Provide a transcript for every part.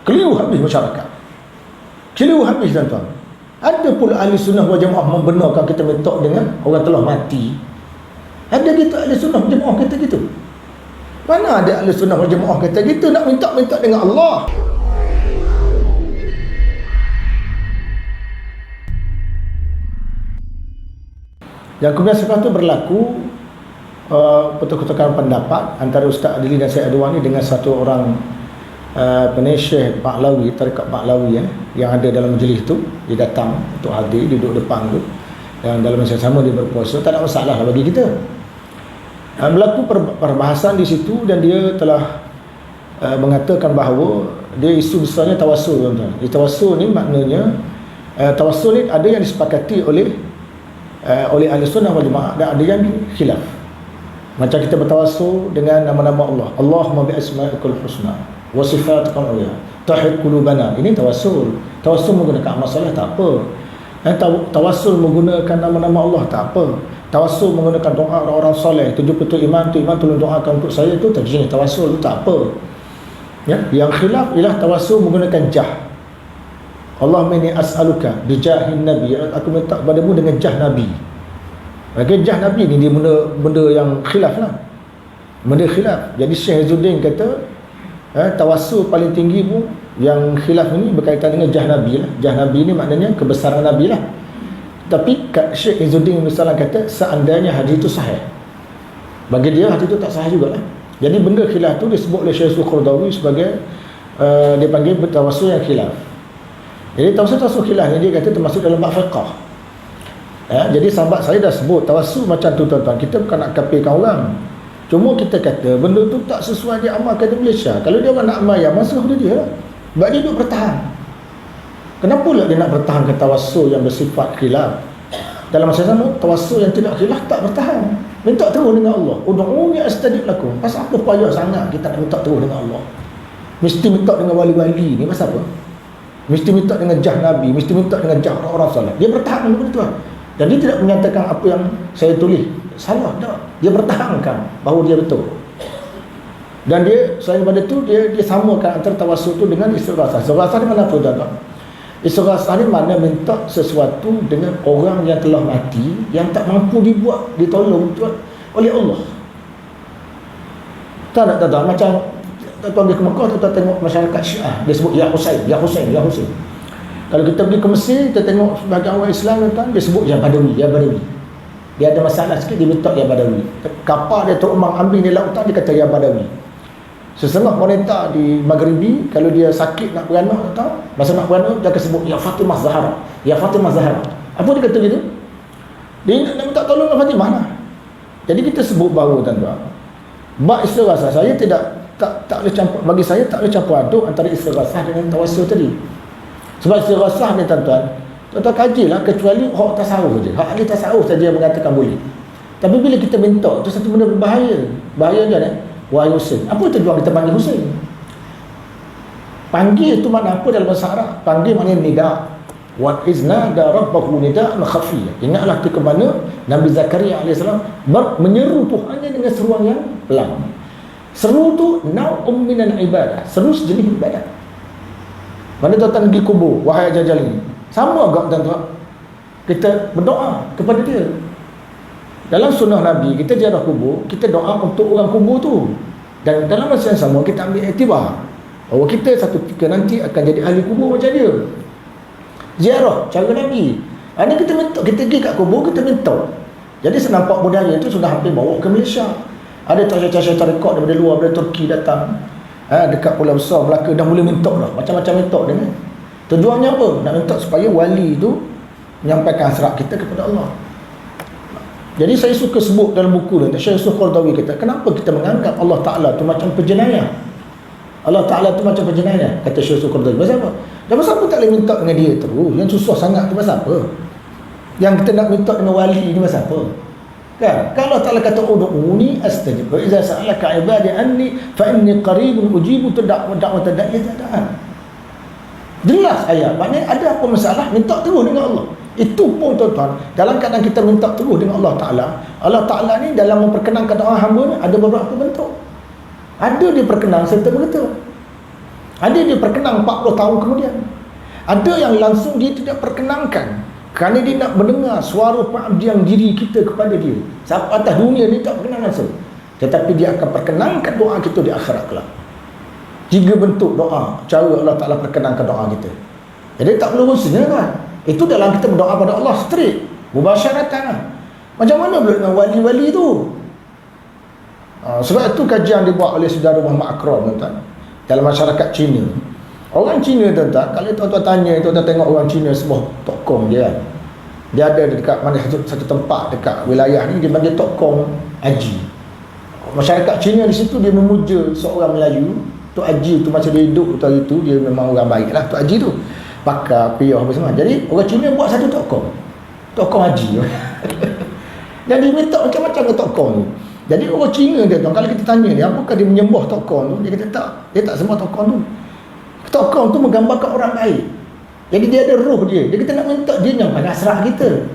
Keliru habis masyarakat. Keliru habis tuan-tuan. Ada pula ahli sunnah wal jamaah membenarkan kita minta dengan orang telah mati. Ada kita ahli sunnah wal jamaah kata gitu? Mana ada ahli sunnah wal jamaah kata gitu? Nak minta dengan Allah. Yang kemudian selepas itu berlaku pertukaran pendapat antara Ustaz Adili dan Syekh Adwan ni dengan satu orang penesyih Pahlawi, tarekat Pahlawi yang ada dalam majlis tu. Dia datang untuk hadir, dia duduk depan tu, dan dalam masa sama dia berpuasa. Tak ada masalah bagi kita. Berlaku perbahasan di situ, dan dia telah mengatakan bahawa dia isu besarnya tawassul, tuan-tuan. Tawassul ni maknanya tawassul ni ada yang disepakati oleh ahli sunnah wal jamaah dan ada yang khilaf. Macam kita bertawassul dengan nama-nama Allah, Allahumma bi asma'ikal husna wa sifatikal ulya tahid qulubana. Ini tawassul. Tawassul menggunakan amal soleh tak apa. Tawassul menggunakan nama-nama Allah tak apa. Tawassul menggunakan doa orang-orang soleh, 77 imam tolong doakan untuk saya, itu jenis tawassul, itu tak apa. Ya, yang khilaf ialah tawassul menggunakan jah. Allahumma inni as'aluka bi jahin nabi, aku minta padamu dengan jah nabi. Maka jah nabi ni dia benda yang khilaf lah. Benda khilaf. Jadi Syekh Izzuddin kata tawassul paling tinggi pun yang khilaf ni berkaitan dengan jah nabi lah. Jah nabi ni maknanya kebesaran nabi lah. Tapi Syekh Izzuddin misalnya kata seandainya hadis itu sahih, bagi dia hadis itu tak sahih jugalah. Jadi benda khilaf tu disebut oleh Syekh Qaradawi sebagai dia panggil tawassul yang khilaf. Jadi tawassul khilaf ni dia kata termasuk dalam bab fiqh. Jadi sahabat saya dah sebut tawassul macam tu, tuan-tuan. Kita bukan nak kafirkan orang, cuma kita kata benda tu tak sesuai dia amalkan di Malaysia. Kalau dia orang nak amal yang masalah dia lah, sebab dia duduk bertahan. Kenapa pula dia nak bertahankan tawassul yang bersifat khilaf? Dalam masa sama, tawassul yang tidak khilaf tak bertahan. Minta terus dengan Allah. Ud'uni astajib lakum. Pasal apa payah sangat kita nak minta terus dengan Allah? Mesti minta dengan wali-wali ni pasal apa? Mesti minta dengan jah Nabi, mesti minta dengan jah orang-orang soleh. Dia bertahan dengan itu. Dan dia tidak menyatakan apa yang saya tulis salah, tak. Dia bertahankan bahawa dia betul. Dan dia selain daripada itu, dia samakan antara tawassul tu dengan istighasah. Istighasah ni mana tu, tuan-tuan? Istighasah ni mana minta sesuatu dengan orang yang telah mati, yang tak mampu ditolong oleh Allah. Tak, macam tuan-tuan pergi ke Mekah, tuan-tuan tengok masyarakat Syiah, dia sebut Ya Husain, Ya Husain, Ya Husain. Kalau kita pergi ke Mesir, kita tengok sebagai orang Islam, tuan, dia sebut Ya Badawi, Ya Badawi. Dia ada masalah sikit, dia minta Ya Badawi. Kapal dia terumbang ambing di lautan, dia kata Ya Badawi. Sesetengah wanita di Maghribi, kalau dia sakit nak beranak, tahu? Masa nak beranak, dia akan sebut Ya Fatimah Zahra, Ya Fatimah Zahra. Apa dia kata gitu? Dia nak minta tolong Fatimah lah. Jadi kita sebut baru, tuan-tuan, bab istighasah saya tak boleh campur, bagi saya tak boleh campur aduk antara istighasah dengan tawassul tadi. Sebab istighasah ni, tuan-tuan kajilah, kecuali hak tasawuf saja. Hak ahli tasawuf saja yang mengatakan boleh. Tapi bila kita minta, itu satu benda berbahaya. Bahayanya ni, wahai Husain. Apa tujuan kita panggil Husain? Panggil itu makna apa dalam bahasa Arab? Panggil maknanya nida. Wa iznada rabbahu nida'an khafiyya. Ingatlah ketika mana Nabi Zakaria AS menyeru Tuhannya dengan seruan yang pelan. Seru tu nau'um minal ibadah, seru sejenis ibadah. Mana tuan-tuan pergi kubur, wahai Jajal ini, sama agak tuan-tuan kita berdoa kepada dia. Dalam sunnah Nabi, kita ziarah kubur, kita doa untuk orang kubur tu. Dan dalam masa yang sama, kita ambil iktibar bahawa kita satu ketika nanti akan jadi ahli kubur macam dia. Ziarah cara Nabi. Ada kita minta, kita pergi kat kubur, kita minta. Jadi senampak budaya itu sudah hampir bawa ke Malaysia. Ada tasyah-tasyah rekod daripada luar, daripada Turki datang, dekat Pulau Besar, Melaka, dah mula minta dah, macam-macam minta dia ni. Tujuannya apa? Nak minta supaya wali itu menyampaikan hasrat kita kepada Allah. Jadi saya suka sebut dalam buku ni, Syekh Qaradawi kata, kenapa kita menganggap Allah Ta'ala tu macam penjenayah? Allah Ta'ala tu macam penjenayah, kata Syekh Qaradawi. Pasal apa? Dan pasal apa tak boleh minta dengan dia terus? Yang susah sangat tu pasal apa? Yang kita nak minta dengan wali ni pasal apa? Kan? Kalau Allah Ta'ala kata ud'uni astajib wa idza sa'alaka 'ibadi anni fa inni qaribun ujibu da'wata da'i idza da'an. Jelas ayat. Maknanya ada apa masalah, minta terus dengan Allah. Itu pun, tuan-tuan, dalam keadaan kita minta terus dengan Allah Ta'ala, Allah Ta'ala ni dalam memperkenankan doa hamba ni ada beberapa bentuk. Ada dia perkenan serta berkata. Ada dia perkenang 40 tahun kemudian. Ada yang langsung dia tidak perkenankan kerana dia nak mendengar suara pengabdian diri kita kepada dia. Sampai atas dunia ni tak berkenan langsung, tetapi dia akan perkenankan doa kita di akhirat kelak. 3 bentuk doa cara Allah Ta'ala perkenankan doa kita. Jadi tak perlu rusnya kan. Itu dalam kita berdoa pada Allah straight, mubasyaratan. Macam mana pula dengan wali-wali tu? Sebab itu kajian dibuat oleh saudara Muhammad Akram, tuan-tuan, dalam masyarakat Cina. Orang Cina, tuan-tuan, kalau tuan-tuan tanya, tuan-tuan tengok orang Cina semua tokong dia kan. Dia ada dekat mana satu tempat dekat wilayah ni, dia panggil tokong haji. Masyarakat Cina di situ dia memuja seorang Melayu, Tok Haji tu masa dia hidup tu hari tu, dia memang orang baik lah Tok Haji tu. Pakar, piyah apa semua. Jadi orang Cina buat satu tokong haji. Dan dia minta macam-macam ke tokong tu. Jadi orang Cina dia tuan, kalau kita tanya dia apakah dia menyembah tokong tu, dia kata tak, dia tak sembah tokong tu. Tokong tu menggambarkan orang baik. Jadi dia ada roh dia. Dia kata nak minta dia yang nasrah kita.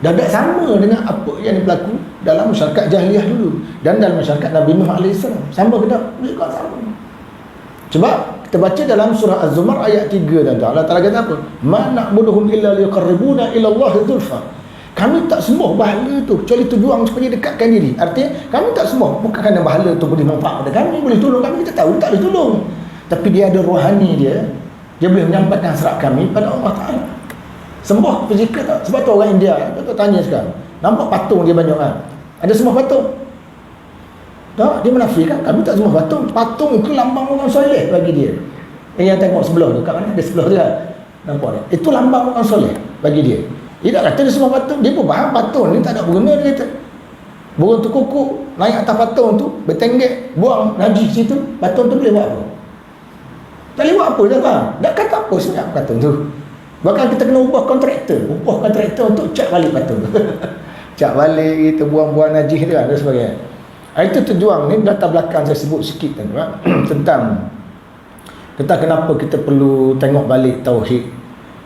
Dan tak sama dengan apa yang berlaku dalam masyarakat jahiliah dulu dan dalam masyarakat Nabi Nuh AS. Sama ke tak? Mereka sama. Sebab kita baca dalam surah Az-Zumar ayat 3 dan Allah Ta'ala kata apa? Ma na'buduhum illa liqarribuna ila Allah zulfa. Kami tak sembah bahala tu kecuali tujuan supaya dekatkan diri. Artinya kami tak sembah bukan kerana bahala tu boleh manfaat pada kami, boleh tolong kami, kita tahu tak boleh tolong. Tapi dia ada rohani dia boleh menyampaikan hasrat kami pada Allah Ta'ala. Sembah fizikal tak? Sebab tu orang India, tu tanya sekarang, nampak patung dia banyak kan? Ada sembah patung? Tak, dia menafikan kami tak sembah patung. Patung itu lambang orang soleh bagi dia. Yang tengok sebelah tu, kat mana ada sebelah tu kan? Nampak tak? Itu lambang orang soleh bagi dia. Dia tak kata dia sembah patung, dia pun faham patung ni tak ada berguna, dia kata. Burung tu kukuk naik atas patung tu, bertenggek, buang najis situ, patung tu boleh buat apa? Tak boleh buat apa, tak faham? Tak kata apa sebenarnya patung tu. Bahkan kita kena ubah kontraktor untuk cat balik patung tu. Cat balik, kita buang-buang najis tu kan, dan sebagainya. Itu tujuan ni, latar belakang saya sebut sikit kan, tentang kenapa kita perlu tengok balik tauhid.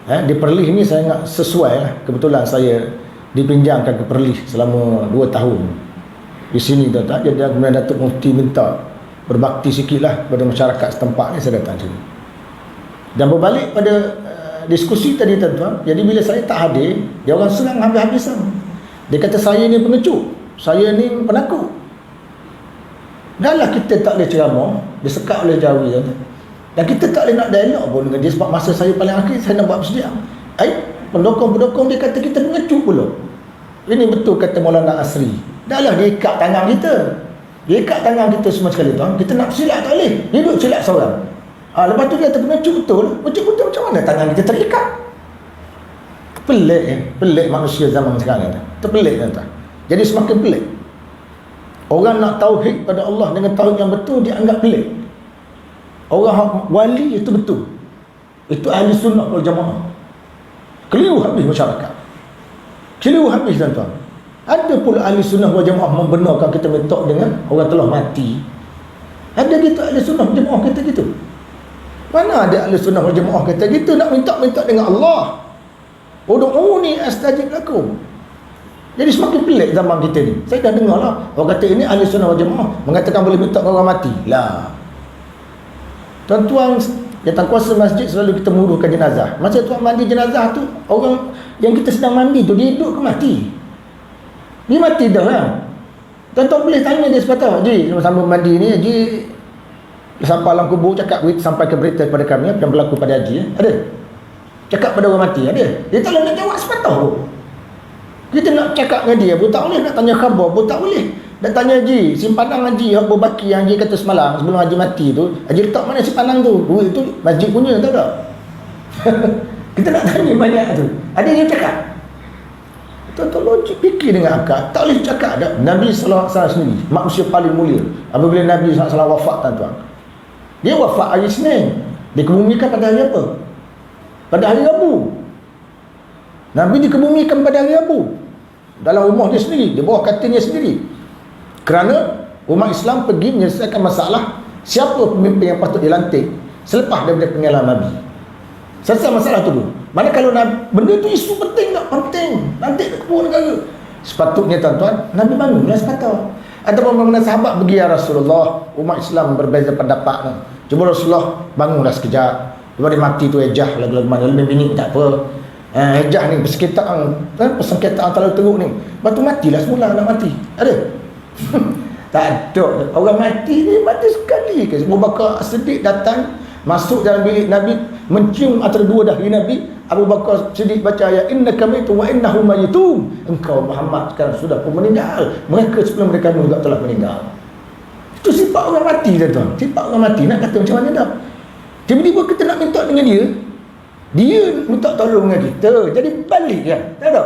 Di Perlis ni saya ingat sesuai lah. Kebetulan saya dipinjamkan ke Perlis selama 2 tahun di sini, tuan-tuan. Jadi kemudian Datuk Mufti minta berbakti sikit lah pada masyarakat setempat ni, saya datang sini. Dan berbalik pada diskusi tadi, tuan-tuan, jadi bila saya tak hadir, dia orang serang habis-habisan. Dia kata saya ni pengecut, saya ni penakut. Dah lah kita tak boleh ceramah, disekat oleh Jawi, tuan-tuan. Dan kita tak boleh nak dialog pun dengan dia sebab masa saya paling akhir saya nak buat persediaan. Pendokong-pendokong dia kata kita pengecut pula. Ini betul kata Maulana Asri. Dah lah dia ikat tangan kita. Dia ikat tangan kita semua sekali, tuan. Kita nak silap tak boleh. Dia duduk silap seorang. Lepas tu dia kata pengecut betul. Pengecut betul macam mana tangan kita terikat? Pelik pelik manusia zaman sekarang. Terpelik, tuan. Jadi semakin pelik. Orang nak tauhid pada Allah dengan tauhid yang betul dia anggap pelik. Orang wali itu betul, itu ahli sunnah wal jamaah. Keliru habis masyarakat, keliru habis, tuan-tuan. Ada pula ahli sunnah wal jamaah membenarkan kita mentok dengan orang telah mati. Ada gitu ahli sunnah wal jamaah kata gitu? Mana ada ahli sunnah wal jamaah kata gitu, nak minta-minta dengan Allah. Ud'uni astajib lakum. Jadi semakin pelik zaman kita ni. Saya dah dengar lah orang kata ini ahli sunnah wal jamaah mengatakan boleh minta orang mati lah. Tuan-tuan, datang kuasa masjid selalu kita menguruhkan jenazah. Masa tuan mandi jenazah tu, orang yang kita sedang mandi tu, dia hidup ke mati? Dia mati dah kan? Tuan-tuan boleh tanya dia sepatah, Haji, sama mandi ni, Haji sampai alam kubur cakap sampaikan berita kepada kami apa yang berlaku pada Haji. Ada? Cakap pada orang mati, ada? Dia tak boleh nak jawab sepatah pun. Kita nak cakap dengan dia pun tak boleh, nak tanya khabar pun tak boleh. Dan tanya Haji, simpanan Haji apa baki yang Haji kata semalam sebelum Haji mati tu, Haji letak mana simpanan tu? Duit tu masjid punya, tahu tak? Kita nak tanya banyak tu. Ada dia cakap. Tuan-tuan logik fikir dengan akal. Tak boleh cakap dah. Nabi SAW sendiri, manusia paling mulia. Apabila Nabi SAW wafat, tuan-tuan, dia wafat hari Isnin. Dia kebumikan pada hari apa? Pada hari Rabu. Nabi dikebumikan pada hari Rabu. Dalam rumah dia sendiri, di bawah katilnya sendiri. Kerana umat Islam pergi menyelesaikan masalah siapa pemimpin yang patut dilantik selepas daripada peninggalan Nabi. Selesai masalah tu dulu. Mana kalau benda tu isu penting tak? Penting. Lantik kepala negara. Sepatutnya, tuan-tuan, Nabi bangunlah sepatutnya. Ataupun mana sahabat pergi, ya Rasulullah, umat Islam berbeza pendapat. Cuba Rasulullah bangunlah sekejap. Lepas dia mati tu ejah lagu-lagu mana. Lebih bini tak apa. Ejah ni persengketaan terlalu teruk ni. Lepas tu matilah semula nak mati. Ada? Tak ada. Orang mati ni mati sekali ke. Abu Bakar Siddiq datang masuk dalam bilik Nabi, mencium antara dua dahi Nabi. Abu Bakar Siddiq baca ayat innaka mayitun wa innahum mayitun. Engkau Muhammad sekarang sudah pun meninggal. Mereka sebelum mereka juga telah meninggal. Itu sifat orang mati tuan. Sifat orang mati nak kata macam mana dah. Tiba-tiba kita nak minta dengan dia minta tolong dengan kita. Jadi balik kan. Tak ada.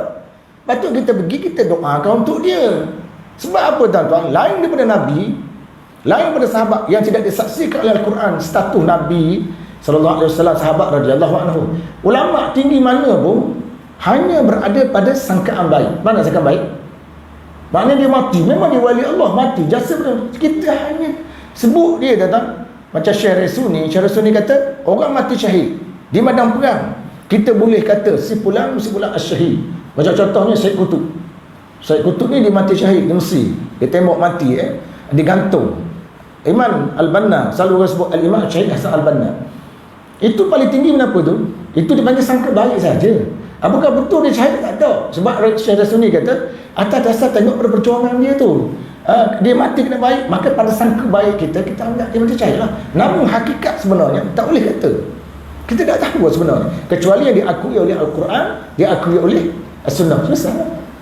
Patut kita pergi, kita doakan untuk dia. Sebab apa tuan-tuan? Lain daripada Nabi, lain daripada sahabat yang tidak disaksikan oleh Al-Quran status Nabi sallallahu alaihi wasallam, sahabat radhiyallahu anhu. Ulama tinggi mana pun hanya berada pada sangkaan baik. Mana sangkaan baik? Maknanya dia mati, memang dia wali Allah, mati jasa betul. Kita hanya sebut dia tuan-tuan. Macam Syekh Resuni kata orang mati syahid di medan perang, kita boleh kata si fulan as-syahid. Macam contohnya Syed Qutb ni dia mati syahid di Mesir. Dia tembak mati digantung. Imam Al-Banna, selalu orang sebut Al-Imam Syahid Hasan Al-Banna. Itu paling tinggi kenapa tu? Itu dipanggil sangka baik saja. Apakah betul dia syahid? Tak tahu. Sebab Syekh Rasuni kata atas dasar tengok pada perjuangan dia tu, dia mati kena baik, maka pada sangka baik kita anggap dia mati syahid lah. Namun hakikat sebenarnya tak boleh kata. Kita tak tahu sebenarnya, kecuali yang diakui oleh Al-Quran, diakui oleh As-Sunnah. Selesai.